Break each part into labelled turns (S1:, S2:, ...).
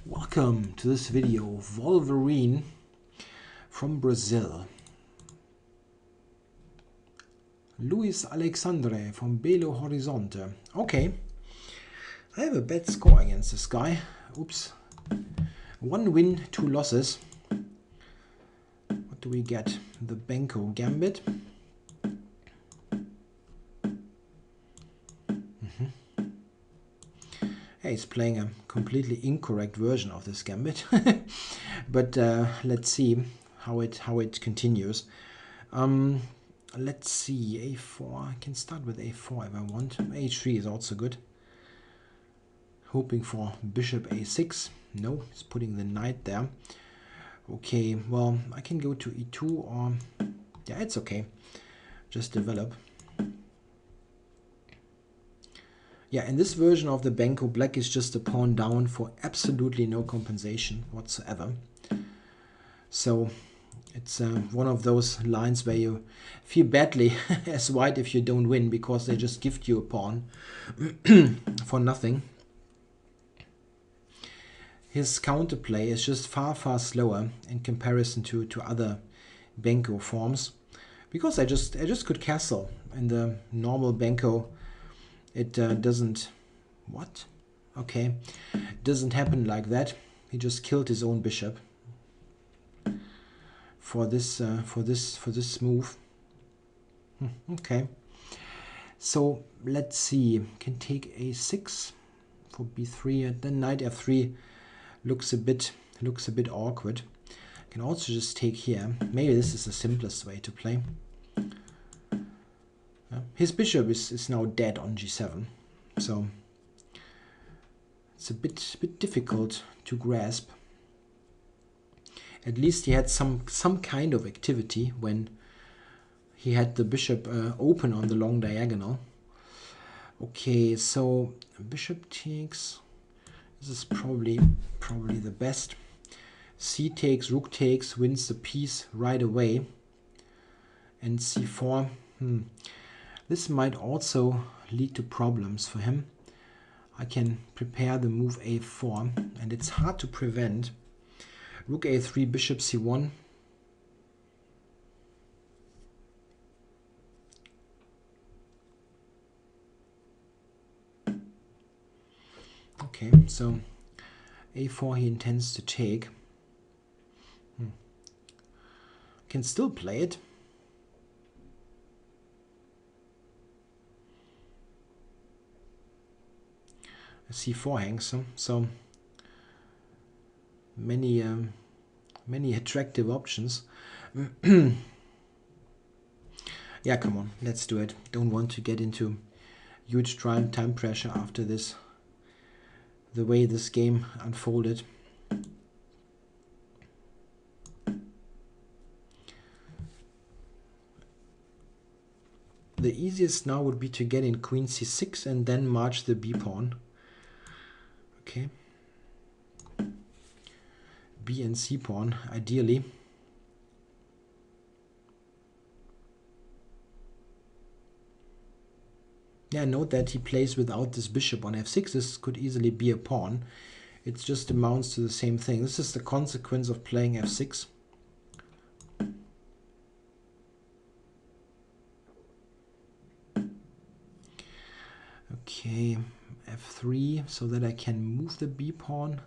S1: Welcome to this video of Wolverine from Brazil. L Alexandre from Belo Horizonte. Okay, I have a bad score against this guy. Oops. 1 win, 2 losses. What do we get? The Benko Gambit. He's playing a completely incorrect version of this gambit, but let's see how it continues. Let's see, a4. I can start with a4 if I want. a3 is also good. Hoping for bishop a6. No, he's putting the knight there. Okay, well, I can go to e2 or yeah, it's okay. Just develop. Yeah, in this version of the Benko, black is just a pawn down for absolutely no compensation whatsoever. So it's one of those lines where you feel badly as white if you don't win, because they just gift you a pawn for nothing. His counterplay is just far slower in comparison to other Benko forms, because I just could castle. In the normal Benko, it doesn't, what? Okay, it doesn't happen like that. He just killed his own bishop for this move. Okay, so let's see. Can take a6 for b3, and then knight f3 looks a bit awkward. Can also just take here. Maybe this is the simplest way to play. His bishop is now dead on g7, so it's a bit difficult to grasp. At least he had some kind of activity when he had the bishop open on the long diagonal. Okay, so bishop takes. This is probably the best. C takes, rook takes, wins the piece right away. And c4. This might also lead to problems for him. I can prepare the move a4, and it's hard to prevent. Rook a3, bishop c1. Okay, so a4 he intends to take. Can still play it. c4 hangs, so many attractive options. Yeah, come on, let's do it. Don't want to get into huge time pressure after this, the way this game unfolded. The easiest now would be to get in queen c6 and then march the b pawn. Okay, b and c pawn ideally. Yeah, note that he plays without this bishop on f6. This could easily be a pawn. It just amounts to the same thing. This is the consequence of playing f6. Okay, f3, so that I can move the b pawn.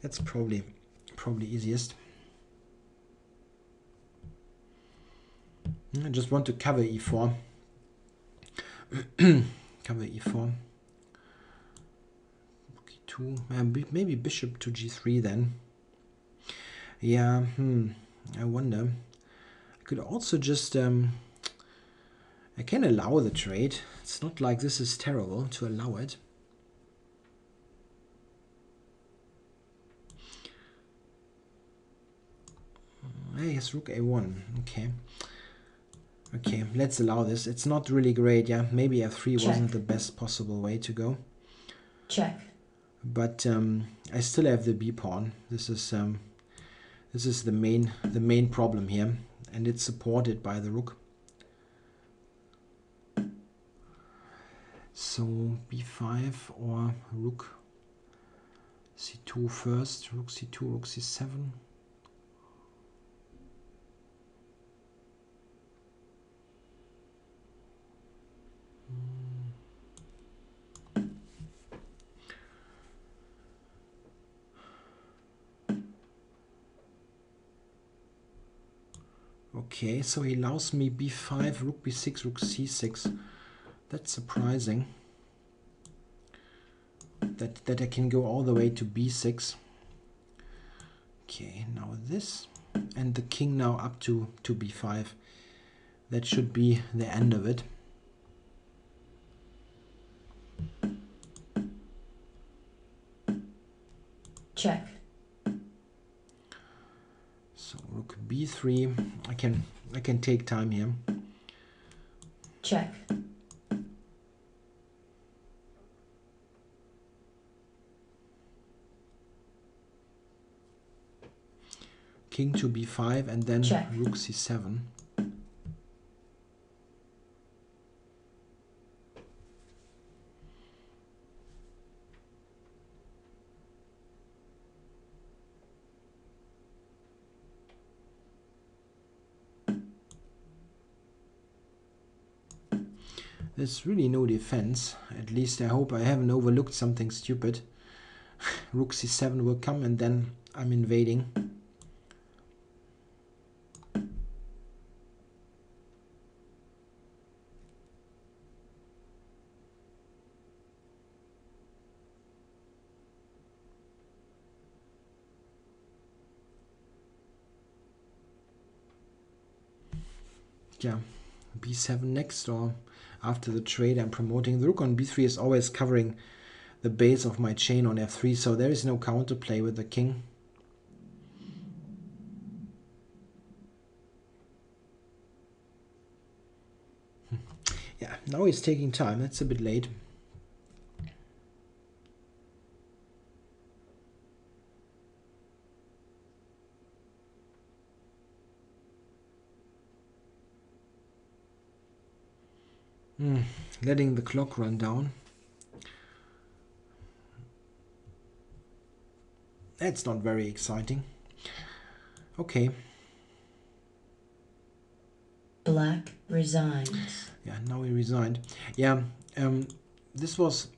S1: That's probably easiest. I just want to cover e4. Cover e4. e2. Maybe bishop to g3 then. Yeah, I wonder. I could also just I can allow the trade. It's not like this is terrible to allow it. Hey, it's rook a1. Okay, let's allow this. It's not really great, yeah. Maybe f3 wasn't the best possible way to go.
S2: Check.
S1: But I still have the b pawn. This is the main problem here, and it's supported by the rook. So b5 or rook c2 first, rook c2, rook c7. Okay, so he allows me b5, rook b6, rook c6. That's surprising. That I can go all the way to b6. Okay, now this. And the king now up to b5. That should be the end of it.
S2: Check.
S1: So rook b3. I can take time here.
S2: Check.
S1: King to b5 and then
S2: check.
S1: Rook c7. There's really no defense. At least I hope I haven't overlooked something stupid. Rook c7 will come and then I'm invading. Yeah, b7 next, or after the trade I'm promoting. The rook on b3 is always covering the base of my chain on f3, so there is no counterplay with the king. Yeah, now he's taking time. That's a bit late. Letting the clock run down. That's not very exciting. Okay.
S2: Black resigns.
S1: Yeah, now he resigned. Yeah, this was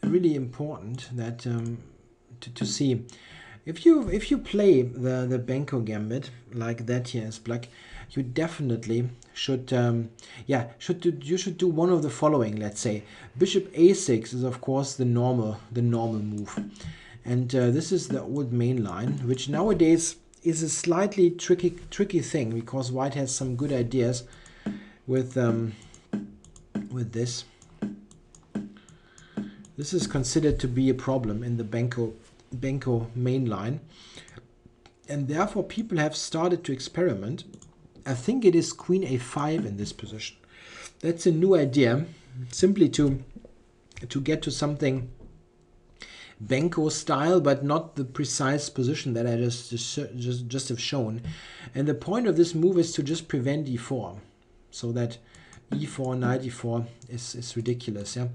S1: really important that to see. If you play the Benko Gambit like that here as black, you definitely should you should do one of the following. Let's say bishop a6 is of course the normal move, and this is the old main line, which nowadays is a slightly tricky thing because white has some good ideas with this. This is considered to be a problem in the Benko main line, and therefore people have started to experiment. I think it is queen a5 in this position. That's a new idea, simply to get to something Benko style, but not the precise position that I just have shown. And the point of this move is to just prevent e4, so that e4, knight e4 is ridiculous. Yeah,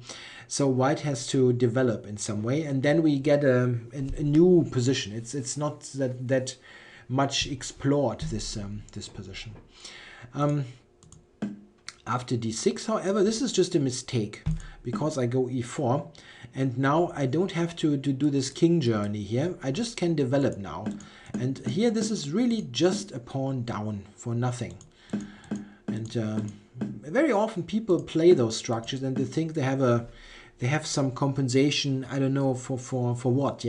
S1: so white has to develop in some way, and then we get a new position. It's not that much explored, this position. After d6, however, this is just a mistake because I go e4, and now I don't have to do this king journey here. I just can develop now, and here this is really just a pawn down for nothing. And very often people play those structures and they think they have some compensation. I don't know for what.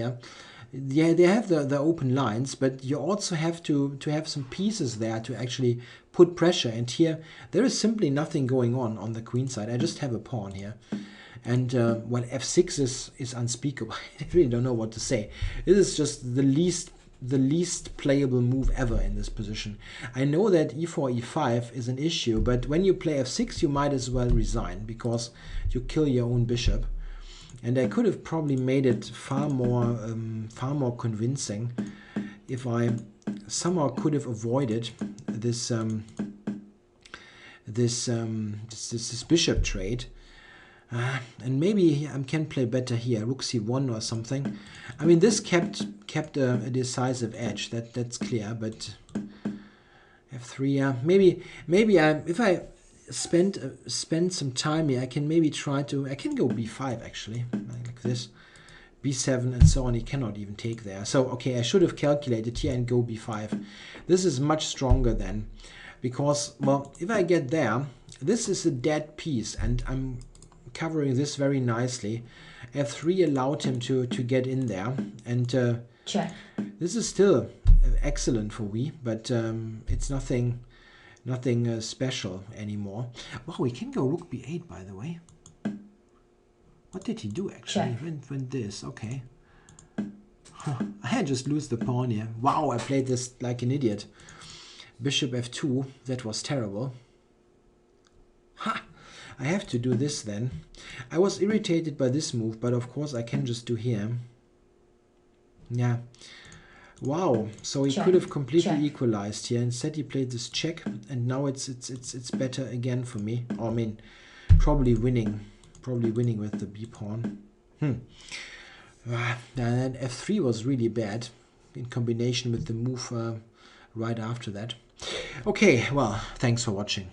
S1: Yeah, they have the open lines, but you also have to have some pieces there to actually put pressure. And here there is simply nothing going on the queen side. I just have a pawn here, and well, f6 is unspeakable. I really don't know what to say. This is just the least playable move ever in this position. I know that e4, e5 is an issue, but when you play f6, you might as well resign because you kill your own bishop. And I could have probably made it far more convincing if I somehow could have avoided this bishop trade. And maybe I can play better here, rook c1 or something. I mean, this kept a decisive edge. That's clear. But f3. Maybe if I spend some time here, I can maybe try to. I can go b5 actually, like this, b7 and so on. He cannot even take there. So okay, I should have calculated here and go b5. This is much stronger then, because well, if I get there, this is a dead piece, and I'm covering this very nicely. f3 allowed him to get in there, and
S2: check.
S1: This is still excellent for we, but it's nothing special anymore. Wow, we can go rook b8, by the way. What did he do actually? Went this, okay. I just lose the pawn here. Wow, I played this like an idiot. Bishop f2, that was terrible. Ha! I have to do this then. I was irritated by this move, but of course I can just do here. Yeah. Wow. So he could have completely equalized here. Instead he played this check, and now it's better again for me. Or, I mean, probably winning with the b pawn. And then f3 was really bad in combination with the move right after that. Okay, well, thanks for watching.